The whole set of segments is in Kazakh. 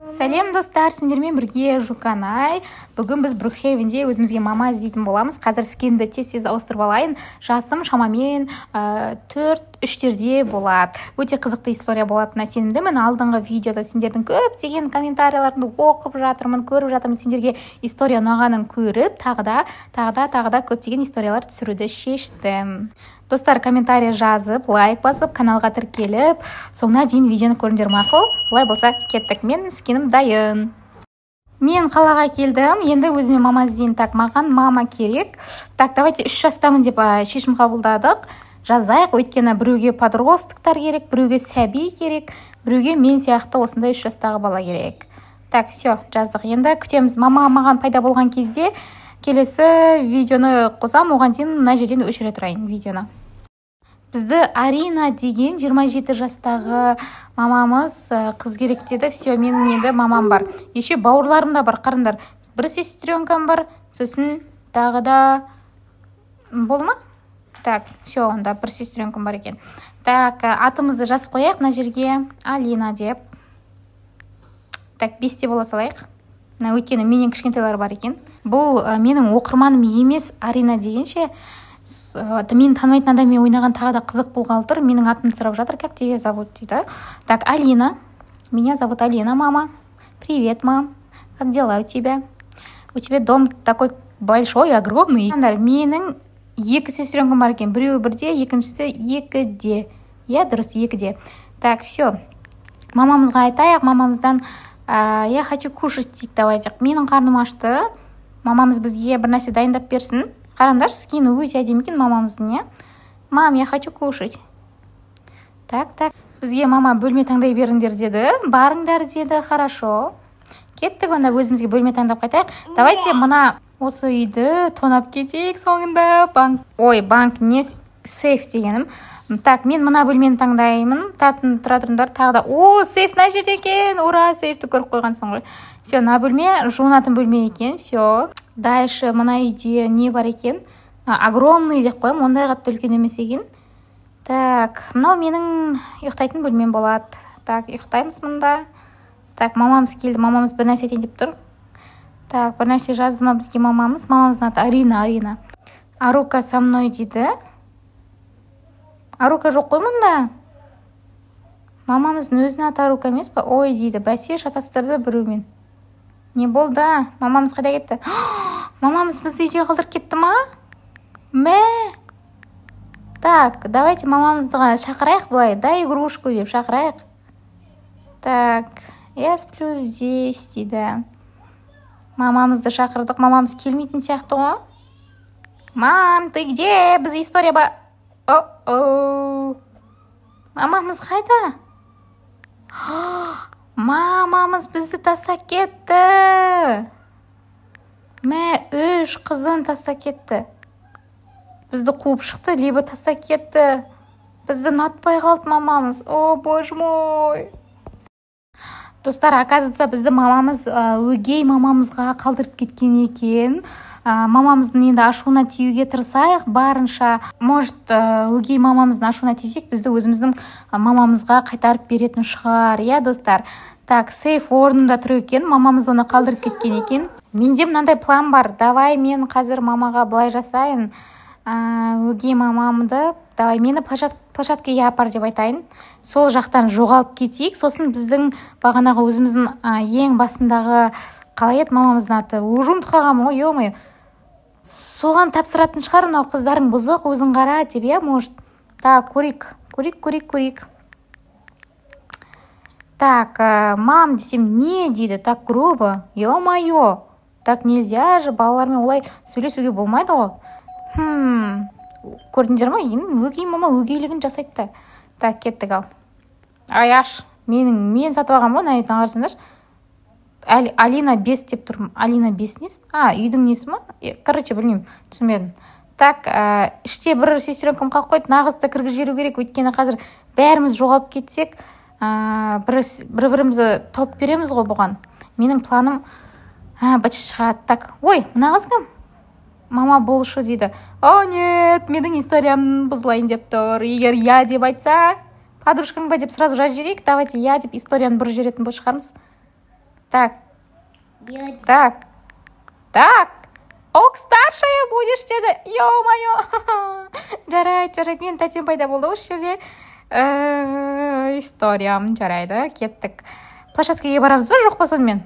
Сәлем достар, сендермен бірге Жуканай. Бүгін біз Брукхейвенде өзімізге мама іздейтін боламыз. Қазір скинді тез ауыстырып алайын. Жасым шамамен 4-3-терде болады. Өте қызықты история болатынына сенімдімін. Алдыңғы видеода сендердің көптеген комментарияларыңды оқып жатырмын, көріп жатырмын. Сендерге история ұнағанын көріп, тағы да көптеген историялар түсіруді шештім. Достар, комментарий жазып, лайк басып, каналға тіркеліп, соңына дейін видеоны көріңдер мақұл. Олай болса, кеттік. Мен скинім дайын. Мен қалаға келдім. Енді өзіме мама іздейін. Так, маған мама керек. Так, давайте 3 жастамын деп шешім қабылдадық. Жазайық, өйткені біреуге подростықтар керек, біреуге сәби керек, біреуге мен сияқты осындай 3 жастағы бала керек. Так, все, жаздық. Енді күтеміз. Мама маған пайда болған кезде келесі видеоны қосам, оған дейін мына жерден өшіре тұрайын видеоны. Бізді Арина деген 27 жастағы мамамыз қыз керек деді. Все, менің енді мамам бар. Еще бауырларым да бар, қарындар. Бір сестренкам бар, сосын тағы да болды ма? Так, все, онда бір сестренкам бар екен. Так, атымызды жазып қояйық мына жерге, Алина деп. Так, 5 бола салайық. Өйткені менен кішкентайлар бар екен. Бұл менің оқырманым емес, Арина дегенше. Мен танымайтын адаммен ойнаған тағы да қызық болғалы тұр. Менің атымды сұрап жатыр, как тебя зовут дейді. Так, Алина. Меня зовут Алина, мама. Привет, мам. Как дела у тебя? У тебя дом такой большой, огромный. Менің 2 сестренкам бар екен. Біреуі бірде, екіншісі 2-де. Я дұрыс 2-де. Так, все. Мамамызға айтайық, мамамыздан я хочу кушать дейді, давайте. Менің қарным ашты. Мамамыз бізге бір нәрсе дайындап берсін. Қараңдар, скины өте әдемі екен мамамыздың, не? Мам, я хочу кушать. Так. Бізге мама бөлме таңдай беріңдер деді. Барыңдар деді, хорошо. Кеттік, онда өзімізге бөлме таңдап қайтайық. Давайте мына осы үйді тонап кетейік соңында. Банк не сейф дегенім. Так, мен мына бөлмені таңдаймын. Тұра тұрыңдар, тағы да. Сейф мына жерде екен. Ура, сейфті көріп қойғансың ғой. Все, мына бөлме жуынатын бөлме екен. Все. Дальше мына үйде не бар екен? Огромный деп қоям, ондай қатты үлкен емес екен. Так, мынау менің ұйықтайтын бөлмем болады. Так, ұйықтаймыз мұнда. Так, мамамыз келді, мамамыз бір нәрсе айтайын деп тұр. Так, бір нәрсе жазды ма бізге мамамыз? Мамамыздың аты Арина. Арука со мной дейді. Арука жоқ қой мұнда. Мамамыздың өзінің аты Арука емес па? Ой дейді, бәсе шатастырды біреумен. Не болды? Мамамыз қайда кетті? Мамамыз бізді үйде қалдырып кетті ма? Так, давайте мамамызды шақырайық былай. Дай игрушку деп шақырайық. Так, я сплю здесь дейді. Мамамызды шақырдық. Мамамыз келмейтін сияқты ғой. Мам, ты где? Біз история ба... Мамамыз қайда? Мамамыз бізді тастап кетті. 3 қызын тастап кетті. Бізді қуып шықты, либо тастап кетті. Бізді ұнатпай қалды мамамыз. О, боже мой. Достар, оказывается, бізді мамамыз өгей мамамызға қалдырып кеткен екен. Мамамыздың енді ашуына тиюге тырысайық барынша. Может, өгей мамамыздың ашуына тисек, бізді өзіміздің мамамызға қайтарып беретін шығар. Я, достар. Так, сейф орнында тұр екен. Мамамыз оны қалдырып кеткен екен. Менде мынандай план бар. Давай мен қазір мамаға былай жасайын. Өгей мамамды, давай мені площадкаға апар деп айтайын. Сол жақтан жоғалып кетейік. Сосын біздің бағанағы өзіміздің ең басындағы қалай еді мамамыздың аты? Ұжымды қағам ғой, ё-мо. Соған тапсыратын шығар, мынау қыздарың бұзық, өзің қара деп, я, может. Так, көрейік. Так, мам десем, не дейді, так грубо, ё-моё. Так нельзя же, балалармен олай сөйлесуге болмайды ғой. Көрдіңдер ма? Өгей мама өгейлігін жасайды. Так, кеттік ал. Аяш, мен сатып алғам ғой, найыдың ағарсыңдаршы. Алина 5 деп тұрмын. Алина 5 несі? Үйдің несі ма? Короче, білмеймін, түсінбедім. Так, іште бір сестренкам қалып қойды, нағызды кіргіз жеру керек. Өйткені қазір бәріміз жоғалып кетсек, бір-бірімізді тауып береміз ғой бұған. Менің планым бәтші шығады. Так, ой, нағыз кім? Мама болшы дейді. О, нет, менің историям бұзылайын деп тұр. Егер я деп айтса, подружкаң ба деп сразу жазып жіберейік. Давайте я деп историяны бұрып жіберетін бұл шығармыз. Так, так. Ок, старшая будешь деді. Ё-моё. Жарайды. Мен тәтем пайда болды осы жерде. Историям жарайды. Кеттік. Площадкаға барамыз ба, жоқ па сонымен?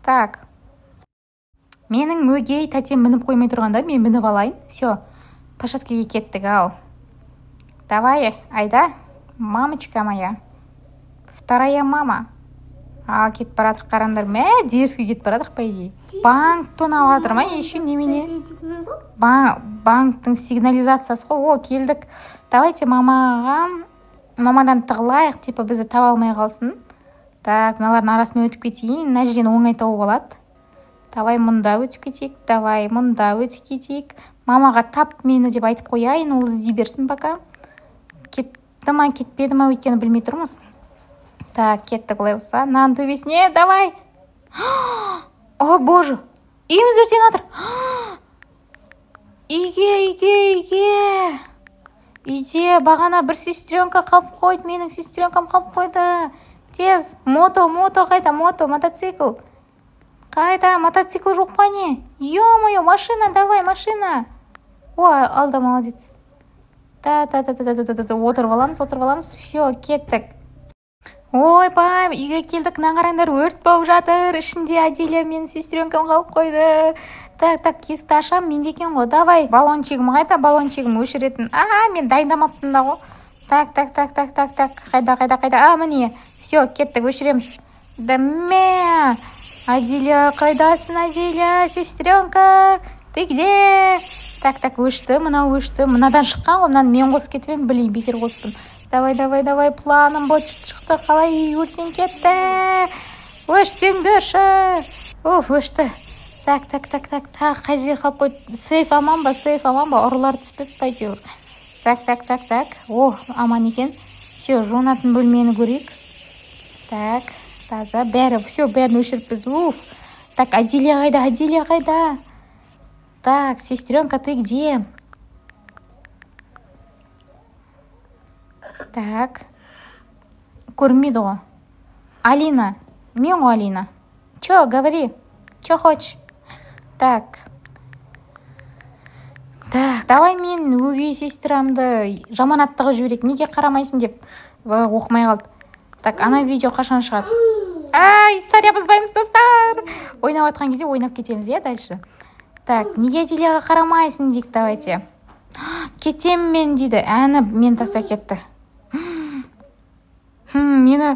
Так. Менің өгей тәтем мініп қоймай тұрғанда мен мініп алайын. Все. Площадкаға кеттік, ал. Давай, айда. Мамочка моя. Вторая мама. Ал, кетіп баратыр, қарандар. Мә, деріске кетіп баратыр, по идее. Банк тонап жатыр ма? Еще немене? Банктың сигнализациясы ғой. О, келдік. Давайте мамадан тығылайық, типа бізді таба алмай қалсын. Так, мыналардың арасымен өтіп кетейін. Мына жерден оңай тауып алады. Давай мұнда өтіп кетейік. Давай мұнда өтіп кетейік. Мамаға тап мені деп айтып қояйын, ол іздей берсін пока. Кетті ма, кетпеді ма, өйткені білмей тұрмыз. Так, кеттік олай болса. Нан төбесіне, давай. О, боже. Үйіміз өртеніп жатыр. Үйге. Үйде бағана бір сестренка қалып қойды. Менің сестренкам қалып қойды. Тез. Мото қайда? Мотоцикл. Қайда? Мотоцикл жоқ па не? Ё-моё, машина, давай, машина. О, алда, молодец. Отырып аламыз. Все, кеттік. Ой, пам, үйге келдік, нағараңдар, өрт болып жатыр. Ішінде Аделя мен сестренкам қалып қойды. Так, кесті ашам, менде екен ғой. Давай, баллончигім қайда? Баллончигім өшіретін. Мен дайындамаппын да ғой. Так. Қайда? Міне. Все, кеттік, өшіреміз. Да Аделя, қайдасың, Аделя, сестренка? Ты где? Так, өшті, мынадан шыққан ғой, мынаны мен қосып кетіп білейін, бекер қоспын. Давай, планым бұт шықты, қалай өртен кетті. Өшсеңдерші. Өшті. Так, қай жер қалып қойды? Сейф аман ба, ұрылар түспеп пәйтеуір. Так. О, аман екен. Все, жуынатын бөлмені көрейік. Так, таза, бәрін өшіріппіз. Так, Аделя қайда? Так, сестренка, ты где? Так. Көрмейді ғой. Алина. Мен ғой Алина. Чё, говори. Чё хочешь? Так, давай мен өгей сестрамды жаманаттығы жіберек. Неге қарамайсың деп оқымай қалды. Так, ана видео қашан шығады? История бұзбаймыз, достар. Ойнап атқан кезде ойнап кетеміз, дальше. Так, неге Аделяға қарамайсың дейік, давайте. Кетем мен дейді. Әні мен таса кетті. Мені...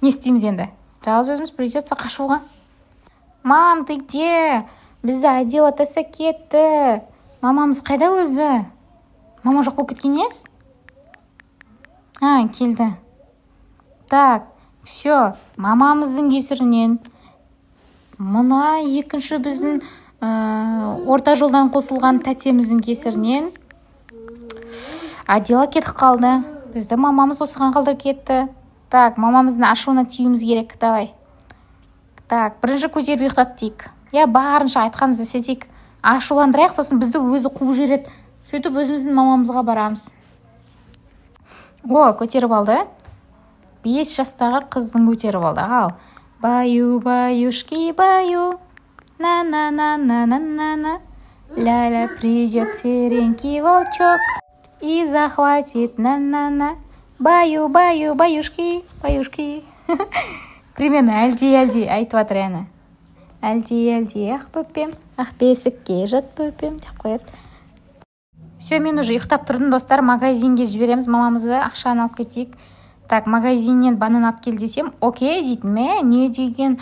Не істейміз енді? Жалғыз өзіміз придется қашуға. Мам, ты где? Бізді Адела таса кетті. Мамамыз қайда өзі? Мама жоқ болып кеткен ес? Келді. Так, все. Мамамыздың кесірінен мына екінші біздің орта жолдан қосылған тәтеміздің кесірінен Адела кетіп қалды. Бізді мамамыз осыған қалдырып кетті. Так, мамамыздың ашуына тиюіміз керек, давай. Так, бірінші көтеріп ұйықтат дейік. Барынша айтқанымызды істетейік. Ашуландырайық, сосын бізді өзі қуып жібереді. Сөйтіп өзіміздің мамамызға барамыз. Көтеріп алды. 5 жастағы қыздың көтеріп алды. Ал. Баю, баюшки, баю. На-на-на-на-на-на-на. Ля-ля, придет серенький волчок и захватит на-на-на. Баю, баюшки. Примерно әлди айтып жатыр әні. Әлди, ақ бөпем, ақ бесікке жат бөпем деп қояды. Все, мен уже ұйықтап тұрдым, достар. Магазинге жібереміз, мамамызды ақшаны алып кетейік. Так, магазиннен банан алып кел десем, окей дейтін. Не деген?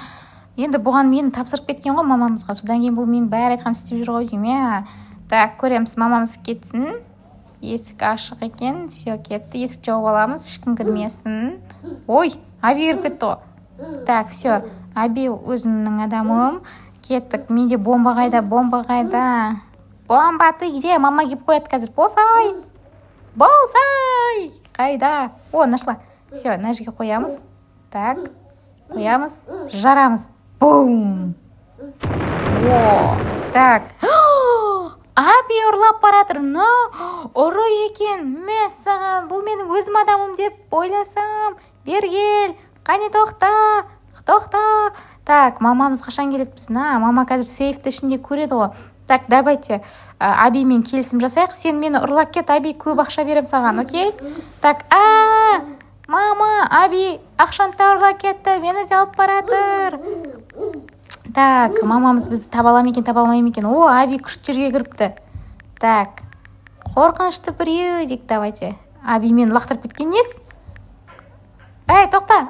Енді бұған мені тапсырып кеткен ғой мамамызға. Содан кейін бұл мен бәрі айтқам істеп жүр ғой дейм. Так, көреміз, мамамыз кетсін. Есік ашық екен. Все, кетті. Есік жауып аламыз, ешкім кірмесін. Ой, Аби кіріп кетті ғой. Так, все. Аби өзімнің адамым. Кеттік. Менде бомба қайда? Бомба, ты где? Мама келіп қояды қазір. Болсай! Қайда? Нашла. Все, мына жерге қоямыз. Так, қоямыз. Жарамыз. Бум! Так. Аби ұрлап баратыр. Ұры екен. Мәссаған, бұл менің өзім адамым деп ойласам. Бергел, қане тоқта. Так, мамамыз қашан келеді біздің? Мама қазір сейфті ішінде көреді ғой. Так, давайте Абимен келісім жасайық. Сен мені ұрлап кет, Аби көп ақша берем саған, окей? Так, мама, Аби ақшанты ұрлап кетті, мені де алып баратыр. Так, мамамыз бізді табалам екен, табалмай екен. О, Аби күшті жерге кіріпті. Так, қорқынышты біреу дейік, давайте. Аби мені лақтырып кеткен нес? Әй, тоқта.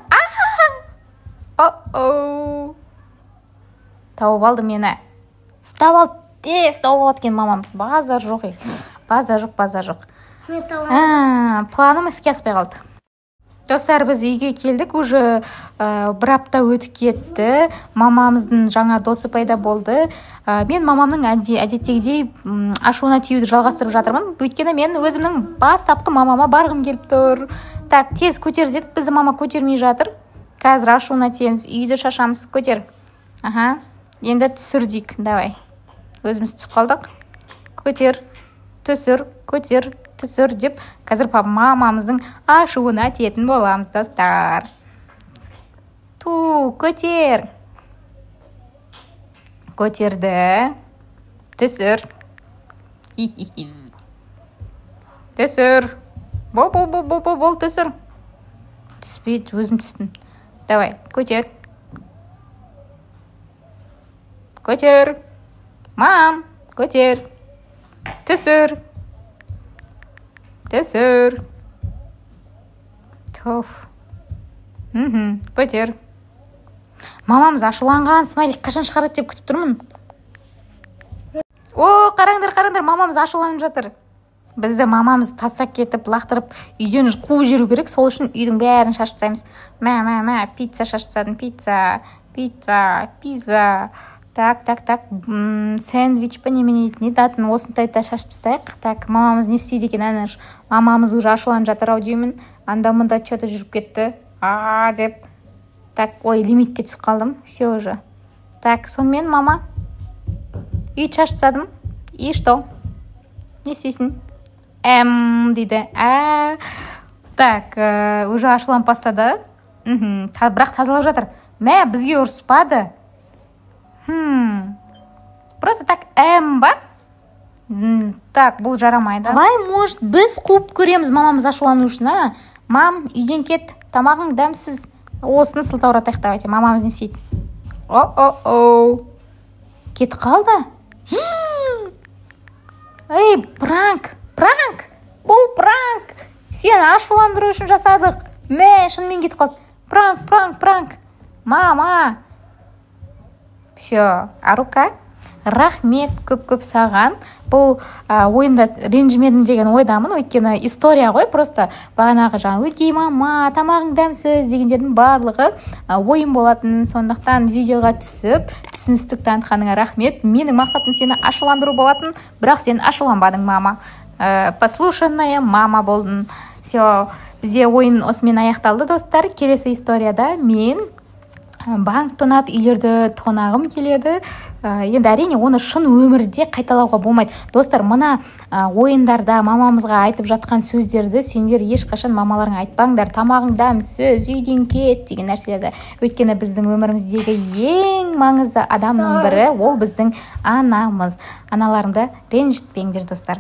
Тауып алды мені. Ұстап алды. Тауып алды екен мамамыз. Базар жоқ. Базар жоқ. Планым іске аспай қалды. Достар, біз үйге келдік, уже бір апта өтіп кетті. Мамамыздың жаңа досы пайда болды. Мен мамамның әдеттегідей ашуына тиюді жалғастырып жатырмын. Өйткені мен өзімнің бастапқы мамама барғым келіп тұр. Так, тез көтер дедік, бізді мама көтермей жатыр. Қазір ашуына тиеміз, үйді шашамыз, көтер. Енді түсірдік, давай. Өзіміз түсіп қалдық. Көтер, түсір, көтер, түсір деп, қазір мамамыздың ашуына тиетін боламыз, достар. Көтер. Көтерді. Түсір. Түсір. Бол, түсір. Түспейді, өзім түстім. Давай, көтер. Көтер. Мам, көтер. Түсір. Көтер. Мамамыз ашуланған, смайлик қашан шығарады деп күтіп тұрмын. Қараңдар, мамамыз ашуланып жатыр. Бізді мамамыз тастап кетіп, лақтырып, үйден қуып жүру керек. Сол үшін үйдің бәрін шашып тастаймыз. Пицца шашып тастадым, пицца. Так. Сэндвич па немене датын осындайда шашып тастайық. Так, мамамыз не істейді екен, әнір. Мамамыз уже ашуланып жатыр-ау деймін. Анда-мұнда что-то жүріп кетті. Деп. Так, лимитке түсіп қалдым. Все уже. Так, сонымен мама үй шашып тастадым. И что? Не істейсің? Дейді. Так, уже ашуланып бастады. Бірақ тазалап жатыр. Бізге ұрыспады. Просто так, ба? Так, бұл жарамайды. Может, біз қуып көреміз мамамыз ашулану үшін, Мам, үйден кет, тамағың дәмсіз. Осыны сылтауратайық, давайте. Мамамыз не істейді? Кет қалды? Пранк! Бұл пранк! Сен ашуландыру үшін жасадық. Шынымен кетіп қалды. Пранк! Мама! Все, Арука, рахмет көп саған. Бұл ойында ренжімедім деген ойдамын, өйткені история ғой, просто бағанағы жаңа өтей мама, тамағың дәмсіз дегендердің барлығы ойын болатын. Сондықтан видеоға түсіп, түсіністік танытқаныңа рахмет. Менің мақсатым сені ашуландыру болатын, бірақ сен ашуланбадың, мама. Послушанная мама болдың. Все, бізде ойын осымен аяқталды, достар. Келесі историяда мен банк тонап, үйлерді тонағым келеді. Енді әрине оны шын өмірде қайталауға болмайды. Достар, мына ойындарда мамамызға айтып жатқан сөздерді сендер ешқашан мамаларыңа айтпаңдар. Тамағың дәмсіз, үйден кет деген нәрселерді. Өйткені біздің өміріміздегі ең маңызды адамның бірі ол біздің анамыз. Аналарыңды ренжітпеңдер, достар.